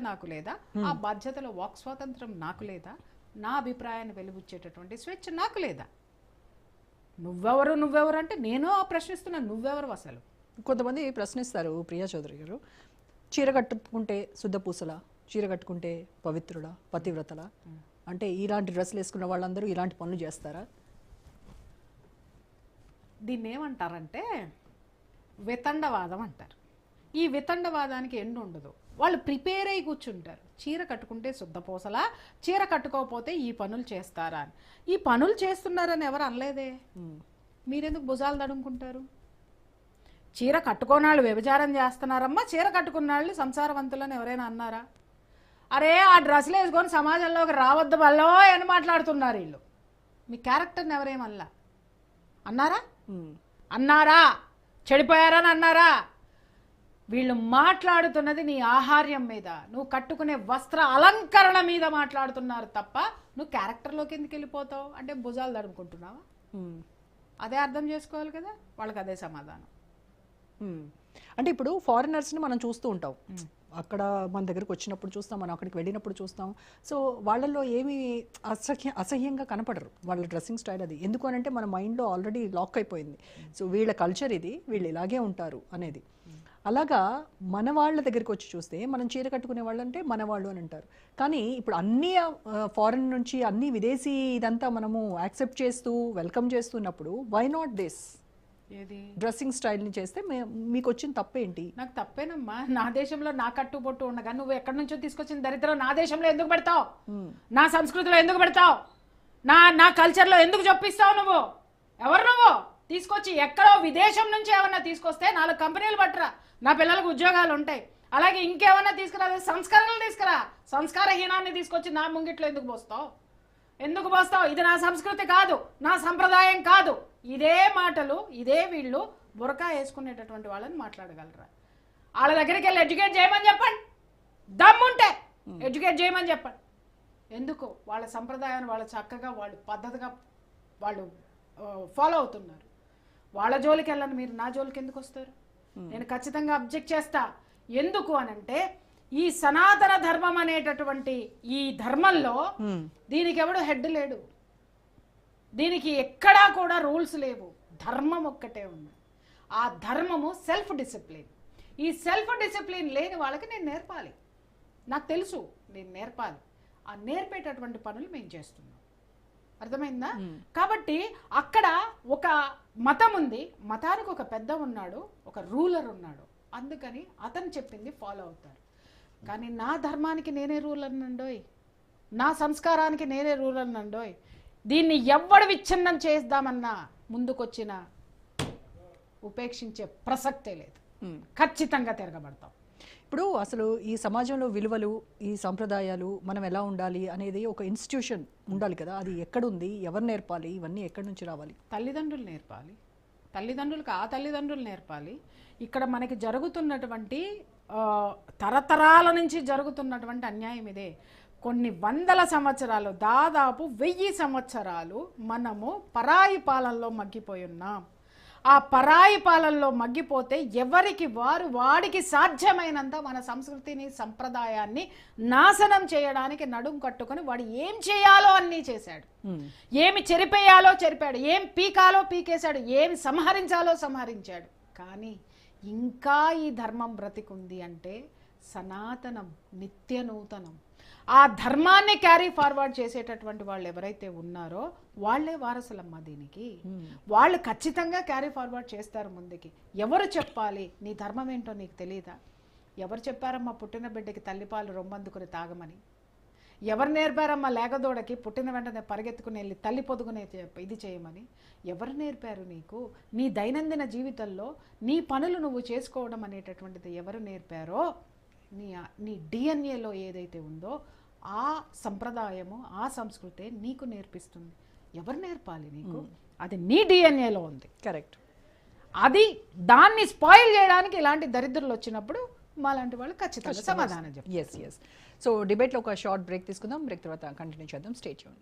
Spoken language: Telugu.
నాకు లేదా, ఆ బాధ్యతలో వాక్ స్వాతంత్రం నాకు లేదా, నా అభిప్రాయాన్ని వెలుబుచ్చేటటువంటి స్వేచ్ఛ నాకు లేదా? నువ్వెవరు అంటే నేను ప్రశ్నిస్తున్నా, నువ్వెవరు అసలు? కొంతమంది ప్రశ్నిస్తారు ప్రియా చౌదరి గారు, చీర కట్టుకుంటే శుద్ధపూసల, చీర కట్టుకుంటే పవిత్రుడా, పతివ్రతల, అంటే ఇలాంటి డ్రెస్సులు వేసుకున్న వాళ్ళందరూ ఇలాంటి పనులు చేస్తారా? దీన్ని ఏమంటారంటే వితండవాదం అంటారు. ఈ వితండవాదానికి ఎండు ఉండదు. వాళ్ళు ప్రిపేర్ అయ్యి కూర్చుంటారు. చీర కట్టుకుంటే శుద్ధపూసలా, చీర కట్టుకోకపోతే ఈ పనులు చేస్తారా అని. ఈ పనులు చేస్తున్నారని ఎవరు అనలేదే. మీరెందుకు భుజాలు తడుముకుంటారు? చీర కట్టుకోనాళ్ళు వ్యభిచారం చేస్తున్నారమ్మా, చీర కట్టుకున్నాళ్ళు సంసారవంతులని ఎవరైనా అన్నారా? అరే ఆ డ్రెస్సులు వేసుకొని సమాజంలోకి రావద్దు వల్లో అని మాట్లాడుతున్నారు వీళ్ళు. మీ క్యారెక్టర్ని ఎవరేమల్లా అన్నారా? చెడిపోయారని అన్నారా? వీళ్ళు మాట్లాడుతున్నది నీ ఆహార్యం మీద, నువ్వు కట్టుకునే వస్త్ర అలంకరణ మీద మాట్లాడుతున్నారు తప్ప నువ్వు క్యారెక్టర్లోకి ఎందుకు వెళ్ళిపోతావు? అంటే భుజాలు తడుముకుంటున్నావా? అదే అర్థం చేసుకోవాలి కదా. వాళ్ళకి అదే సమాధానం. అంటే ఇప్పుడు ఫారినర్స్ని మనం చూస్తూ ఉంటాం, అక్కడ మన దగ్గరకు వచ్చినప్పుడు చూస్తాం, మనం అక్కడికి వెళ్ళినప్పుడు చూస్తాం. సో వాళ్ళల్లో ఏమి అసహ్యంగా కనపడరు. వాళ్ళ డ్రెస్సింగ్ స్టైల్ అది. ఎందుకు అనంటే మన మైండ్లో ఆల్రెడీ లాక్ అయిపోయింది. సో వీళ్ళ కల్చర్ ఇది, వీళ్ళు ఇలాగే ఉంటారు అనేది. అలాగా మన వాళ్ళ దగ్గరికి వచ్చి చూస్తే మనం చీర కట్టుకునే వాళ్ళు అంటే మన వాళ్ళు అని అంటారు. కానీ ఇప్పుడు అన్ని ఫారెన్ నుంచి అన్ని విదేశీ ఇదంతా మనము యాక్సెప్ట్ చేస్తూ వెల్కమ్ చేస్తున్నప్పుడు వై నాట్ దిస్ డ్రెస్సింగ్ స్టైల్ని చేస్తే మీకు వచ్చిన తప్పేంటి? నాకు తప్పేనమ్మా. నా దేశంలో నా కట్టుబొట్టు ఉండగా నువ్వు ఎక్కడి నుంచో తీసుకొచ్చిన దరిద్రం నా దేశంలో ఎందుకు పెడతావు? నా సంస్కృతిలో ఎందుకు పెడతావు? నా కల్చర్లో ఎందుకు చొప్పిస్తావు? నువ్వు ఎవరు? నువ్వు తీసుకొచ్చి ఎక్కడో విదేశం నుంచి ఏమన్నా తీసుకొస్తే 4 కంపెనీలు పట్టరా, నా పిల్లలకు ఉద్యోగాలు ఉంటాయి. అలాగే ఇంకేమన్నా తీసుకురా, సంస్కరణలు తీసుకురా. సంస్కారహీనాన్ని తీసుకొచ్చి నా ముంగిట్లో ఎందుకు పోస్తావు? ఇది నా సంస్కృతి కాదు, నా సంప్రదాయం కాదు. ఇదే మాటలు ఇదే వీళ్ళు బురకా వేసుకునేటటువంటి వాళ్ళని మాట్లాడగలరా? వాళ్ళ దగ్గరికి వెళ్ళి ఎడ్యుకేట్ చేయమని చెప్పండి. దమ్ముంటే ఎడ్యుకేట్ చేయమని చెప్పండి. ఎందుకు? వాళ్ళ సంప్రదాయాన్ని వాళ్ళు చక్కగా వాళ్ళు పద్ధతిగా వాళ్ళు ఫాలో అవుతున్నారు. వాళ్ళ జోలికి వెళ్ళని మీరు నా జోలికి ఎందుకు వస్తారు? నేను ఖచ్చితంగా అబ్జెక్ట్ చేస్తా. ఎందుకు అనంటే ఈ సనాతన ధర్మం అనేటటువంటి ఈ ధర్మంలో దీనికి ఎవడు హెడ్ లేడు. దీనికి ఎక్కడా కూడా రూల్స్ లేవు. ధర్మం ఒక్కటే ఉంది. ఆ ధర్మము సెల్ఫ్ డిసిప్లిన్. ఈ సెల్ఫ్ డిసిప్లిన్ లేని వాళ్ళకి నేను నేర్పాలి. నాకు తెలుసు, నేను నేర్పాలి. ఆ నేర్పేటటువంటి పనులు మేము చేస్తున్నాం. అర్థమైందా? కాబట్టి అక్కడ ఒక మతం ఉంది, మతానికి ఒక పెద్ద ఉన్నాడు, ఒక రూలర్ ఉన్నాడు. అందుకని అతను చెప్పింది ఫాలో అవుతారు. కానీ నా ధర్మానికి నేనే రూలర్ నండోయ్, నా సంస్కారానికి నేనే రూలర్ నండోయ్. దీన్ని ఎవ్వడు విచ్ఛిన్నం చేద్దామన్నా ముందుకొచ్చిన ఉపేక్షించే ప్రసక్తే లేదు. ఖచ్చితంగా తిరగబడతాం. ఇప్పుడు అసలు ఈ సమాజంలో విలువలు, ఈ సంప్రదాయాలు, మనం ఎలా ఉండాలి అనేది ఒక ఇన్స్టిట్యూషన్ ఉండాలి కదా. అది ఎక్కడుంది? ఎవరు నేర్పాలి? ఇవన్నీ ఎక్కడి నుంచి రావాలి? తల్లిదండ్రులు నేర్పాలి. తల్లిదండ్రులకు ఆ తల్లిదండ్రులు నేర్పాలి. ఇక్కడ మనకి జరుగుతున్నటువంటి తరతరాల నుంచి జరుగుతున్నటువంటి అన్యాయం ఇదే. కొన్ని వందల సంవత్సరాలు, దాదాపు 1000 సంవత్సరాలు మనము పరాయి పాలనలో మగ్గిపోయి ఉన్నాం. ఆ పరాయి పాలనలో మగ్గిపోతే ఎవరికి వాడికి సాధ్యమైనంత మన సంస్కృతిని, సంప్రదాయాన్ని నాశనం చేయడానికి నడుం కట్టుకొని వాడు ఏం చేయాలో అన్నీ చేశాడు. ఏమి చెరిపేయాలో చెరిపాడు, ఏం పీకాలో పీకేశాడు, ఏమి సంహరించాలో సంహరించాడు. కానీ ఇంకా ఈ ధర్మం బ్రతికుంది అంటే సనాతనం, నిత్య నూతనం. ఆ ధర్మాన్ని క్యారీ ఫార్వర్డ్ చేసేటటువంటి వాళ్ళు ఎవరైతే ఉన్నారో వాళ్లే వారసులమ్మ దీనికి. వాళ్ళు ఖచ్చితంగా క్యారీ ఫార్వర్డ్ చేస్తారు ముందుకి. ఎవరు చెప్పాలి? నీ ధర్మం ఏంటో నీకు తెలియదా? ఎవరు చెప్పారమ్మా పుట్టిన బిడ్డకి తల్లిపాలు రొమ్మందుకుని తాగమని? ఎవరు నేర్పారమ్మా లేగదోడకి పుట్టిన వెంటనే పరిగెత్తుకుని వెళ్ళి తల్లి పొదుగునే ఇది చేయమని? ఎవరు నేర్పారు నీకు? నీ దైనందిన జీవితంలో నీ పనులు నువ్వు చేసుకోవడం అనేటటువంటిది ఎవరు నేర్పారో, నీ డిఎన్ఏలో ఏదైతే ఉందో ఆ సంప్రదాయము, ఆ సంస్కృతే నీకు నేర్పిస్తుంది. ఎవరు నేర్పాలి నీకు? అది నీ డిఎన్ఏలో ఉంది. కరెక్ట్. అది దాన్ని స్పాయిల్ చేయడానికి ఇలాంటి దరిద్రులు వచ్చినప్పుడు మాలాంటి వాళ్ళు ఖచ్చితంగా సమాధానం చెప్పారు. ఎస్. సో డిబేట్లో ఒక షార్ట్ బ్రేక్ తీసుకుందాం. బ్రేక్ తర్వాత కంటిన్యూ చేద్దాం. Stay tune.